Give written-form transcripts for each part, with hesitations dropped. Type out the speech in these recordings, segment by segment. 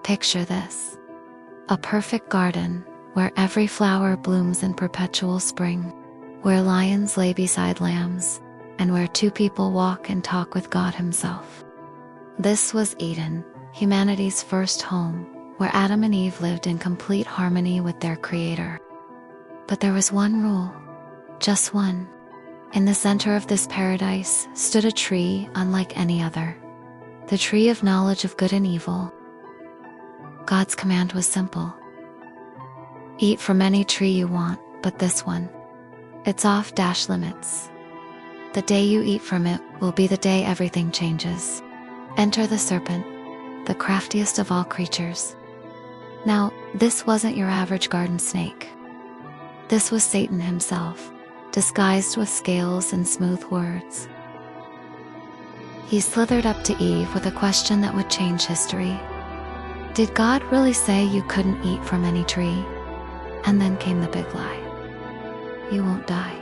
Picture this: a perfect garden where every flower blooms in perpetual spring, where lions lay beside lambs, and where two people walk and talk with God Himself. This was Eden, humanity's first home, where Adam and Eve lived in complete harmony with their Creator. But there was one rule, just one. In the center of this paradise stood a tree unlike any other, the tree of knowledge of good and evil. God's command was simple: eat from any tree you want, but this one. It's off limits. The day you eat from it will be the day everything changes. Enter the serpent, the craftiest of all creatures. Now, this wasn't your average garden snake. This was Satan himself, disguised with scales and smooth words. He slithered up to Eve with a question that would change history. Did God really say you couldn't eat from any tree? And then came the big lie. You won't die.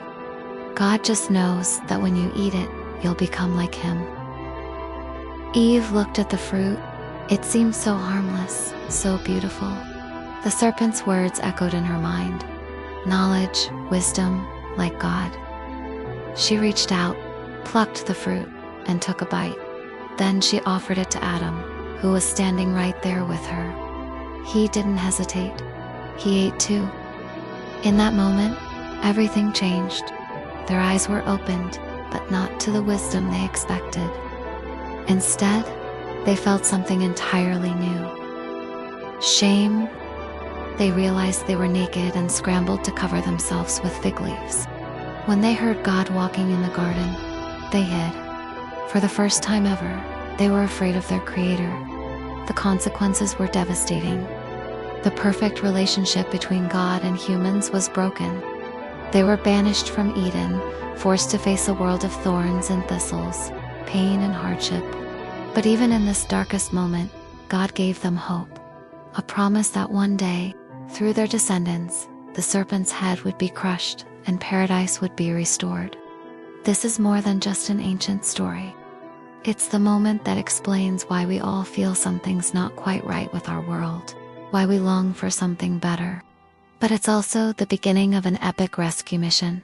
God just knows that when you eat it, you'll become like Him. Eve looked at the fruit. It seemed so harmless, so beautiful. The serpent's words echoed in her mind. Knowledge, wisdom, like God. She reached out, plucked the fruit, and took a bite. Then she offered it to Adam, who was standing right there with her. He didn't hesitate. He ate too. In that moment, everything changed. Their eyes were opened, but not to the wisdom they expected. Instead, they felt something entirely new. Shame. They realized they were naked and scrambled to cover themselves with fig leaves. When they heard God walking in the garden, they hid. For the first time ever, they were afraid of their Creator. The consequences were devastating. The perfect relationship between God and humans was broken. They were banished from Eden, forced to face a world of thorns and thistles, pain and hardship. But even in this darkest moment, God gave them hope. A promise that one day, through their descendants, the serpent's head would be crushed and paradise would be restored. This is more than just an ancient story. It's the moment that explains why we all feel something's not quite right with our world, why we long for something better. But it's also the beginning of an epic rescue mission.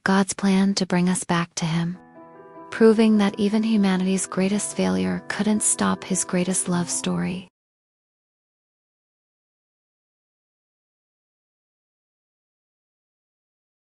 God's plan to bring us back to Him, proving that even humanity's greatest failure couldn't stop His greatest love story.